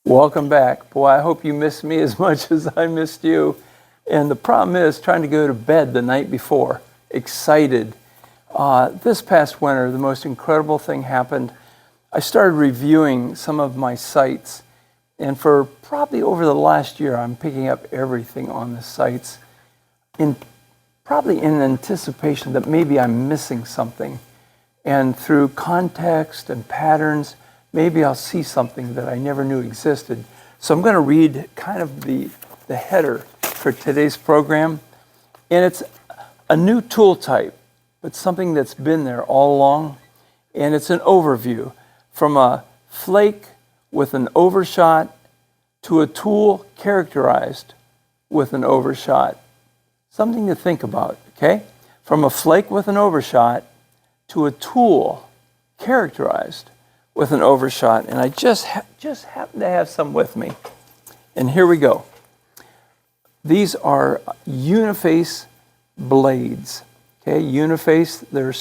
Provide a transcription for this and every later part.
Welcome back. Boy, I hope you missed me as much as I missed you. And the problem is trying to go to bed the night before, excited. This past winter, the most incredible thing happened. I started reviewing some of my sites. And for probably over the last year, I'm picking up everything on the sites, probably in anticipation that maybe I'm missing something. And through context and patterns, maybe I'll see something that I never knew existed. So I'm going to read kind of the header for today's program. And it's a new tool type, but something that's been there all along. And it's an overview from a flake with an overshot to a tool characterized with an overshot. Something to think about, okay? From a flake with an overshot to a tool characterized with an overshot. And I just happen to have some with me. And here we go. These are uniface blades. Okay, uniface, they're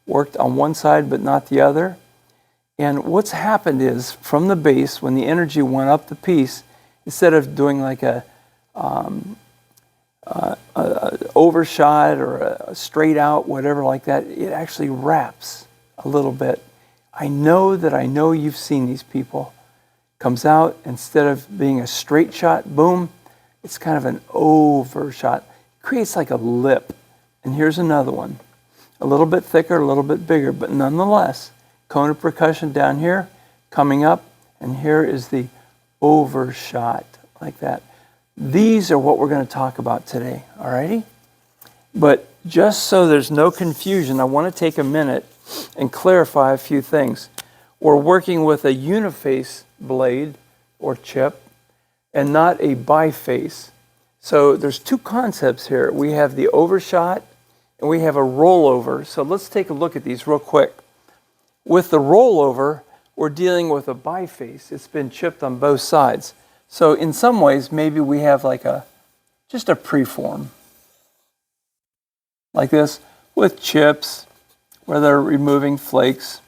worked on one side but not the other. And what's happened is, from the base, when the energy went up the piece, instead of doing like a overshot or a straight out, whatever like that, it actually wraps a little bit. I know you've seen these people. Comes out, instead of being a straight shot, boom, it's kind of an overshot. Creates like a lip. And here's another one. A little bit thicker, a little bit bigger, but nonetheless, cone of percussion down here, coming up, and here is the overshot, like that. These are what we're going to talk about today, alrighty? But just so there's no confusion, I want to take a minute and clarify a few things. We're working with a uniface blade or chip and not a biface. So there's two concepts here. We have the overshot and we have a rollover. So let's take a look at these real quick. With the rollover, we're dealing with a biface. It's been chipped on both sides. So in some ways, maybe we have like just a preform. Like this, with chips, where they're removing flakes.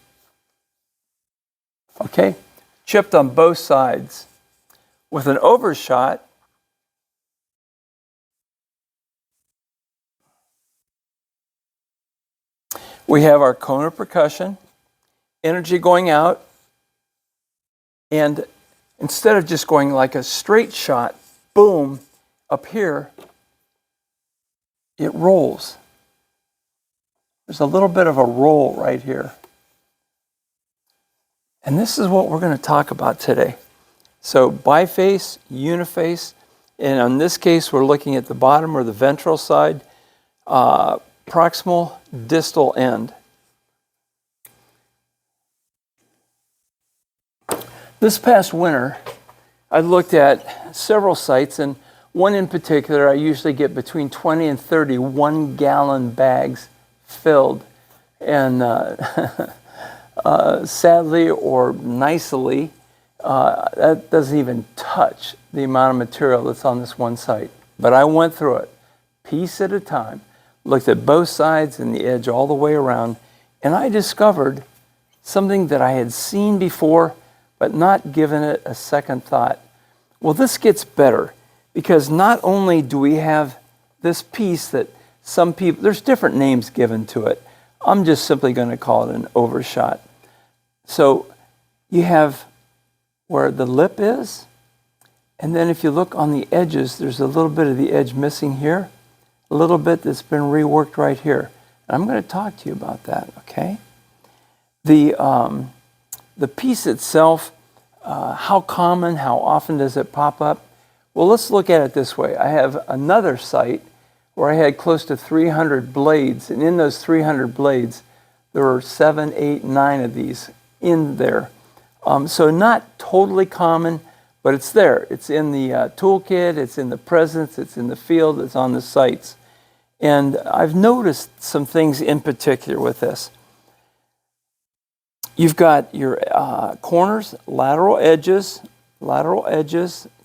Okay, chipped on both sides. With an overshot, we have our cone of percussion, energy going out, and instead of just going like a straight shot, boom, up here, it rolls. There's a little bit of a roll right here. And this is what we're going to talk about today. So biface, uniface, and in this case we're looking at the bottom or the ventral side, proximal, distal end. This past winter, I looked at several sites, and one in particular, I usually get between 20 and 30 one-gallon bags filled. And sadly or nicely, that doesn't even touch the amount of material that's on this one site. But I went through it, piece at a time, looked at both sides and the edge all the way around, and I discovered something that I had seen before, but not given it a second thought. Well, this gets better, because not only do we have this piece that some people, there's different names given to it. I'm just simply going to call it an overshot. So you have where the lip is, and then if you look on the edges, there's a little bit of the edge missing here, a little bit that's been reworked right here. And I'm going to talk to you about that, okay? The piece itself, how common, how often does it pop up? Well, let's look at it this way. I have another site where I had close to 300 blades, and in those 300 blades, there were 7, 8, 9 of these in there. So not totally common, but it's there. It's in the toolkit, it's in the presence, it's in the field, it's on the sites. And I've noticed some things in particular with this. You've got your corners, lateral edges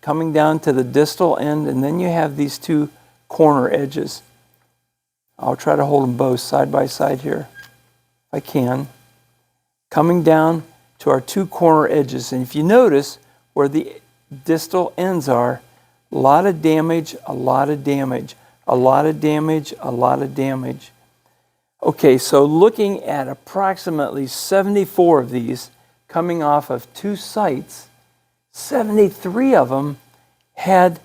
coming down to the distal end, and then you have these two corner edges. I'll try to hold them both side by side here, if I can. Coming down to our two corner edges. And if you notice, where the distal ends are. A lot of damage, a lot of damage, a lot of damage, a lot of damage. Okay, so looking at approximately 74 of these coming off of 2 sites, 73 of them had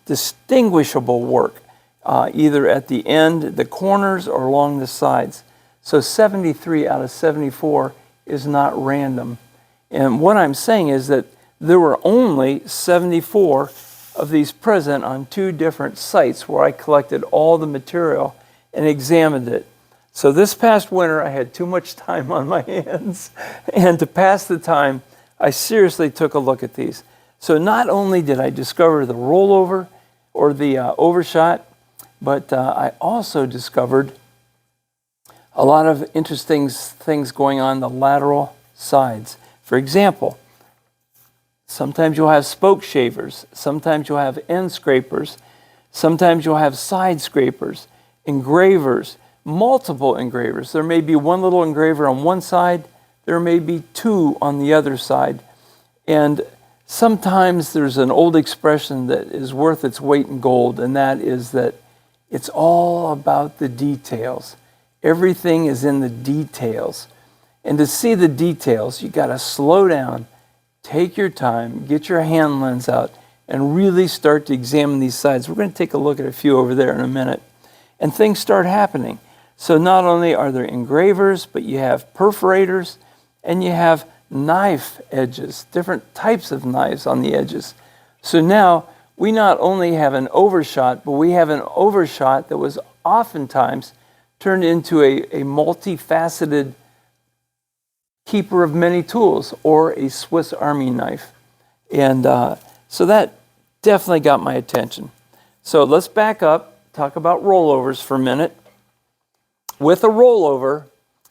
distinguishable work, either at the end, the corners, or along the sides. So 73 out of 74 is not random. And what I'm saying is that there were only 74 of these present on 2 different sites where I collected all the material and examined it. So this past winter, I had too much time on my hands, and to pass the time, I seriously took a look at these. So not only did I discover the rollover or the overshot, but I also discovered a lot of interesting things going on the lateral sides. For example, sometimes you'll have spoke shavers, sometimes you'll have end scrapers, sometimes you'll have side scrapers, engravers, multiple engravers. There may be one little engraver on one side, there may be 2 on the other side. And sometimes there's an old expression that is worth its weight in gold, and that is that it's all about the details. Everything is in the details. And to see the details, you got to slow down, take your time, get your hand lens out, and really start to examine these sides. We're going to take a look at a few over there in a minute. And things start happening. So not only are there engravers, but you have perforators, and you have knife edges, different types of knives on the edges. So now we not only have an overshot, but we have an overshot that was oftentimes turned into a multifaceted keeper of many tools, or a Swiss Army knife. And so that definitely got my attention. So let's back up, talk about rollovers for a minute. With a rollover,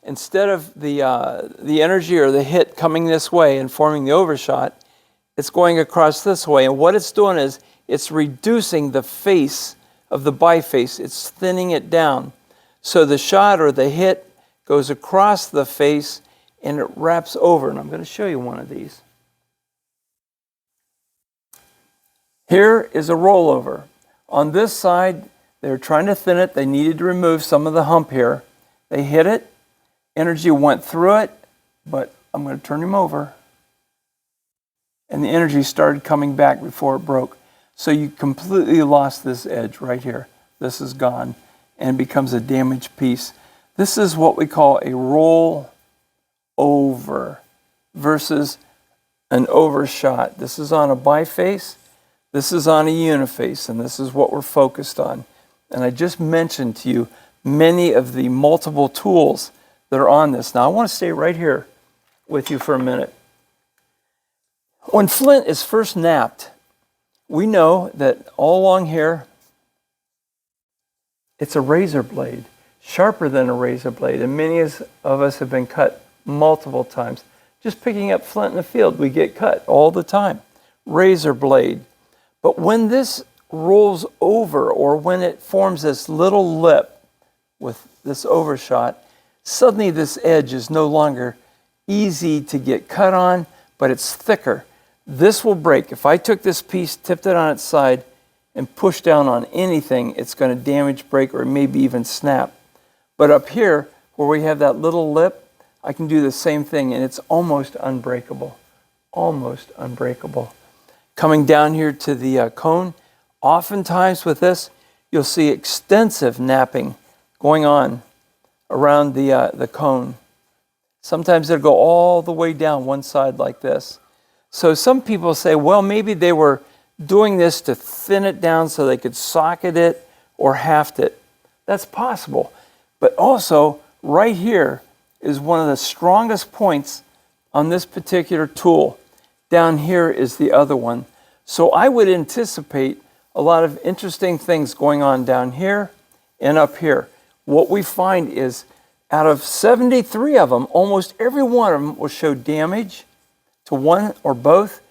instead of the energy or the hit coming this way and forming the overshot, it's going across this way. And what it's doing is it's reducing the face of the biface. It's thinning it down. So the shot or the hit goes across the face and it wraps over. And I'm going to show you one of these. Here is a rollover. On this side, they're trying to thin it. They needed to remove some of the hump here. They hit it. Energy went through it, but I'm going to turn him over. And the energy started coming back before it broke. So you completely lost this edge right here. This is gone and becomes a damaged piece. This is what we call a roll over versus an overshot. This is on a biface. This is on a uniface, and this is what we're focused on. And I just mentioned to you many of the multiple tools that are on this. Now I want to stay right here with you for a minute. When flint is first napped, we know that all along here, it's a razor blade, sharper than a razor blade. And many of us have been cut multiple times. Just picking up flint in the field, we get cut all the time. Razor blade. But when this rolls over, or when it forms this little lip with this overshot, suddenly this edge is no longer easy to get cut on, but it's thicker. This will break. If I took this piece, tipped it on its side, and pushed down on anything, it's going to damage, break, or maybe even snap. But up here, where we have that little lip, I can do the same thing, and it's almost unbreakable. Almost unbreakable. Coming down here to the cone, oftentimes with this, you'll see extensive napping going on around the cone. Sometimes it'll go all the way down one side like this. So some people say, well, maybe they were doing this to thin it down so they could socket it or haft it. That's possible. But also, right here is one of the strongest points on this particular tool. Down here is the other one. So I would anticipate a lot of interesting things going on down here and up here. What we find is out of 73 of them, almost every one of them will show damage to one or both,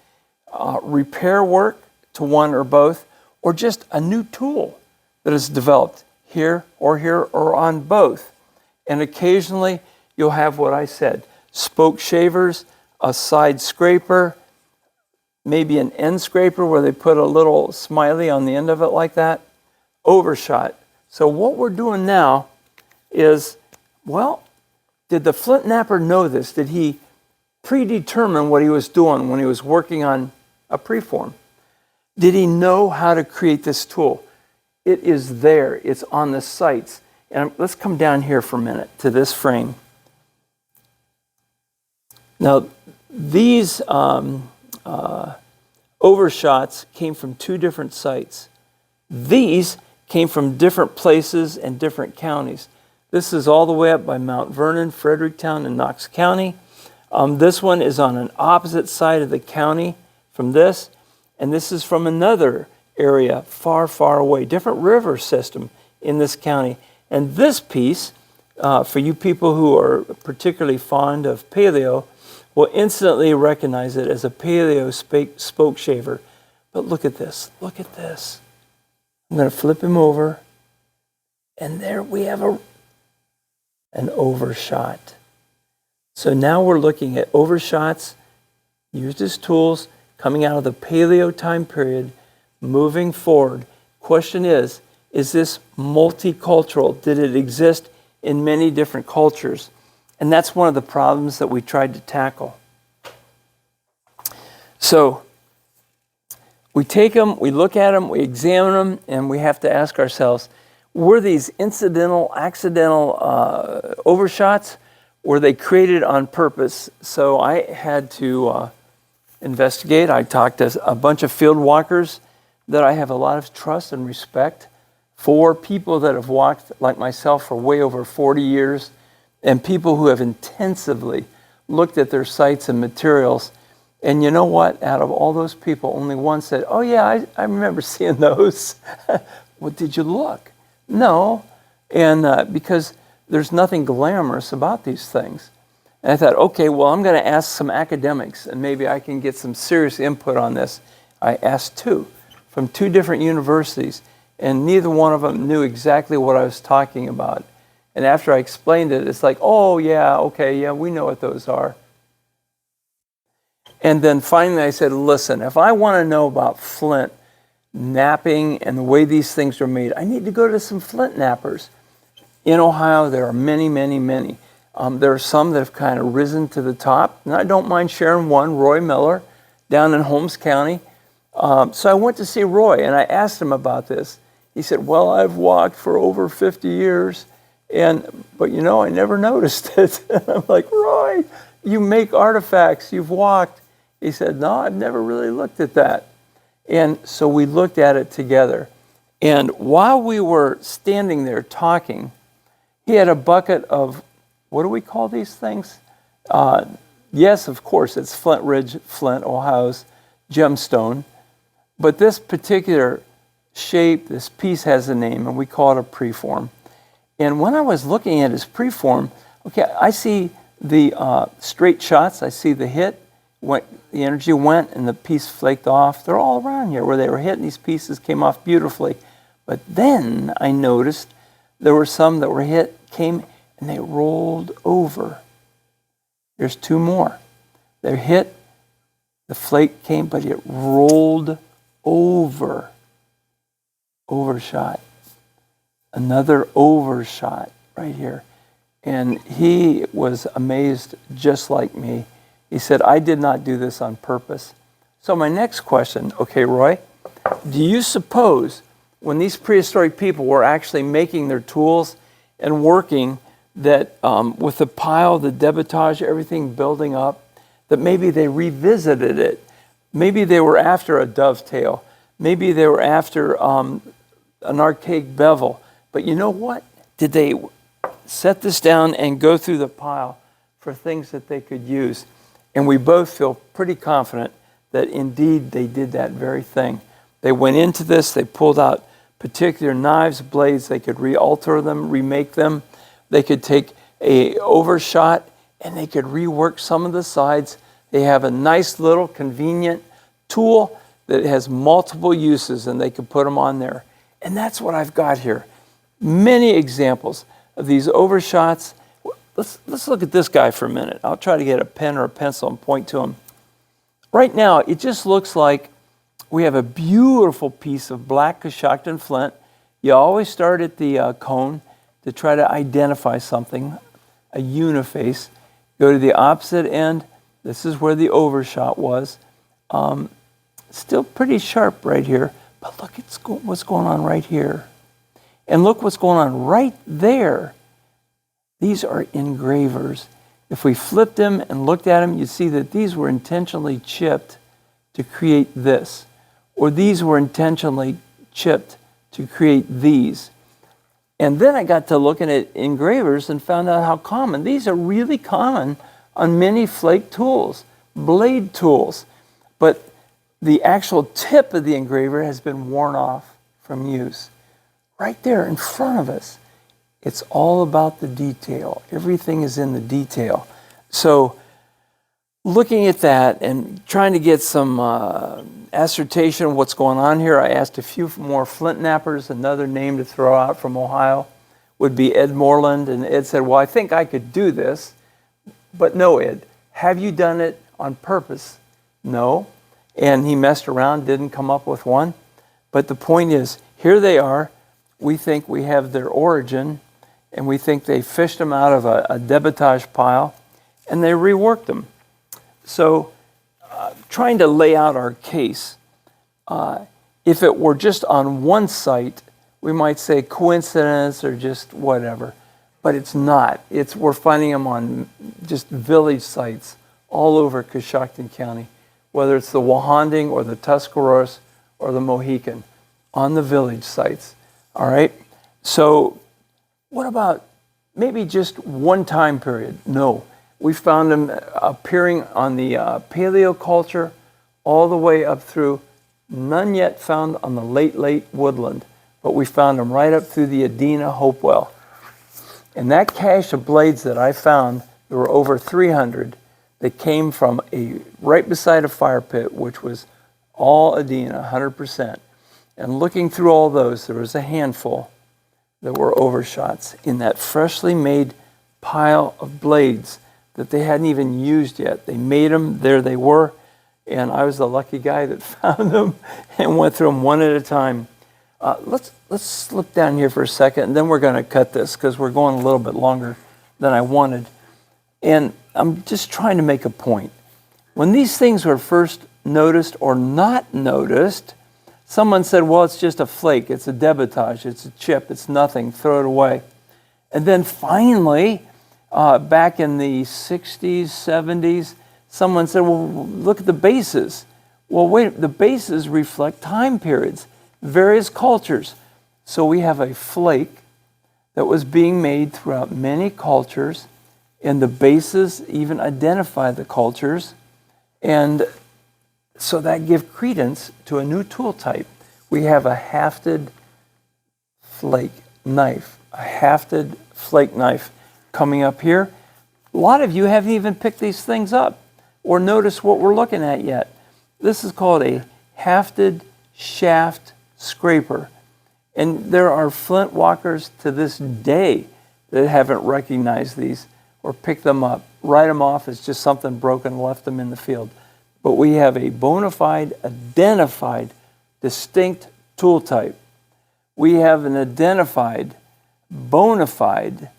repair work to one or both, or just a new tool that is developed here or on both. And occasionally you'll have what I said, spoke shavers, a side scraper, maybe an end scraper where they put a little smiley on the end of it like that. Overshot. So what we're doing now is, well, did the Flint Napper know this? Did he predetermine what he was doing when he was working on a preform? Did he know how to create this tool? It is there. It's on the sites. And let's come down here for a minute to this frame. Now, these overshots came from 2 different sites. These came from different places and different counties. This is all the way up by Mount Vernon, Fredericktown, and Knox County. This one is on an opposite side of the county from this, and this is from another area far, far away, different river system in this county. And this piece, for you people who are particularly fond of paleo, will instantly recognize it as a paleo spoke shaver. But look at this, look at this. I'm going to flip him over, and there we have an overshot. So now we're looking at overshots used as tools coming out of the paleo time period, moving forward. Question is this multicultural? Did it exist in many different cultures? And that's one of the problems that we tried to tackle. So we take them, we look at them, we examine them, and we have to ask ourselves, were these incidental, accidental overshots? Were they created on purpose? So I had to investigate. I talked to a bunch of field walkers that I have a lot of trust and respect for, people that have walked like myself for way over 40 years, and people who have intensively looked at their sites and materials. And you know what? Out of all those people, only one said, oh yeah, I remember seeing those. Well, did you look? No. And because there's nothing glamorous about these things. And I thought, okay, well, I'm going to ask some academics, and maybe I can get some serious input on this. I asked 2 from 2 different universities, and neither one of them knew exactly what I was talking about. And after I explained it, it's like, oh, yeah, okay, yeah, we know what those are. And then finally I said, listen, if I want to know about flint napping and the way these things are made, I need to go to some Flint Nappers. In Ohio, there are many, many, many. There are some that have kind of risen to the top, and I don't mind sharing one, Roy Miller, down in Holmes County. So I went to see Roy, and I asked him about this. He said, well, I've walked for over 50 years, but you know, I never noticed it. And I'm like, Roy, you make artifacts, you've walked. He said, no, I've never really looked at that. And so we looked at it together. And while we were standing there talking, he had a bucket of, what do we call these things? Yes, of course, it's Flint Ridge, Flint, Ohio's gemstone. But this particular shape, this piece has a name, and we call it a preform. And when I was looking at his preform, okay, I see the straight shots, I see the hit, the energy went and the piece flaked off. They're all around here where they were hit, and these pieces came off beautifully. But then I noticed there were some that were hit, came, and they rolled over. There's 2 more. They're hit, the flake came, but it rolled over. Overshot. Another overshot right here. And he was amazed just like me. He said, I did not do this on purpose. So my next question, okay, Roy, do you suppose when these prehistoric people were actually making their tools and working, that with the pile, the debitage, everything building up, that maybe they revisited it? Maybe they were after a dovetail. Maybe they were after an archaic bevel. But you know what? Did they set this down and go through the pile for things that they could use? And we both feel pretty confident that indeed they did that very thing. They went into this, they pulled out particular knives, blades, they could re-alter them, remake them. They could take a overshot and they could rework some of the sides. They have a nice little convenient tool that has multiple uses, and they could put them on there. And that's what I've got here. Many examples of these overshots. Let's look at this guy for a minute. I'll try to get a pen or a pencil and point to him. right now, it just looks like we have a beautiful piece of black Coshocton flint. You always start at the cone to try to identify something, a uniface. Go to the opposite end. This is where the overshot was. Still pretty sharp right here, but look at what's going on right here. And look what's going on right there. These are engravers. If we flipped them and looked at them, you'd see that these were intentionally chipped to create this, or these were intentionally chipped to create these. And then I got to looking at engravers and found out how common. These are really common on many flake tools, blade tools. But the actual tip of the engraver has been worn off from use. Right there in front of us. It's all about the detail. Everything is in the detail. So looking at that and trying to get some assertion of what's going on here, I asked a few more Flint Nappers. Another name to throw out from Ohio would be Ed Morland. And Ed said, well, I think I could do this. But no, Ed, have you done it on purpose? No. And he messed around, didn't come up with one. But the point is, here they are. We think we have their origin, and we think they fished them out of a debitage pile, and they reworked them. So trying to lay out our case, if it were just on one site, we might say coincidence or just whatever. But it's not. We're finding them on just village sites all over Coshocton County, whether it's the Wahanding or the Tuscaroras or the Mohican, on the village sites. All right? So what about maybe just one time period? No. We found them appearing on the paleoculture all the way up through, none yet found on the late woodland, but we found them right up through the Adena Hopewell. And that cache of blades that I found, there were over 300 that came from right beside a fire pit, which was all Adena, 100%. And looking through all those, there was a handful that were overshots in that freshly made pile of blades that they hadn't even used yet. They made them, there they were, and I was the lucky guy that found them and went through them one at a time. Let's slip down here for a second, and then we're going to cut this because we're going a little bit longer than I wanted. And I'm just trying to make a point. When these things were first noticed or not noticed, someone said, well, it's just a flake, it's a debitage, it's a chip, it's nothing, throw it away. And then finally, back in the 60s, 70s, someone said, well, look at the bases. Well, wait, the bases reflect time periods, various cultures. So we have a flake that was being made throughout many cultures, and the bases even identify the cultures. And so that gives credence to a new tool type. We have a hafted flake knife, a hafted flake knife coming up here. A lot of you haven't even picked these things up or noticed what we're looking at yet. This is called a hafted shaft scraper. And there are flint walkers to this day that haven't recognized these or picked them up, write them off as just something broken, left them in the field. But we have a bona fide, identified, distinct tool type. We have an identified, bona fide,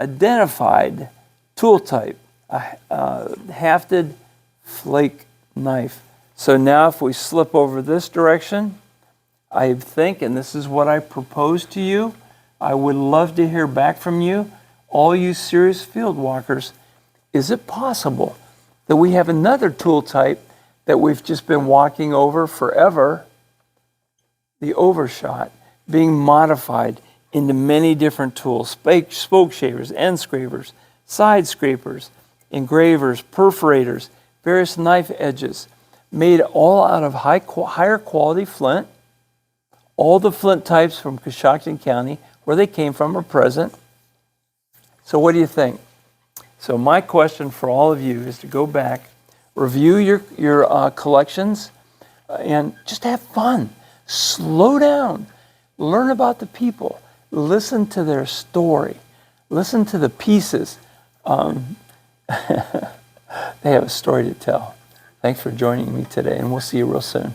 identified tool type, a hafted flake knife. So now if we slip over this direction, I think, and this is what I propose to you, I would love to hear back from you, all you serious field walkers. Is it possible that we have another tool type that we've just been walking over forever, the overshot, being modified into many different tools, spoke shavers, end scrapers, side scrapers, engravers, perforators, various knife edges, made all out of higher quality flint. All the flint types from Coshocton County, where they came from, are present. So what do you think? So my question for all of you is to go back, review your collections, and just have fun. Slow down. Learn about the people. Listen to their story. Listen to the pieces. They have a story to tell. Thanks for joining me today, and we'll see you real soon.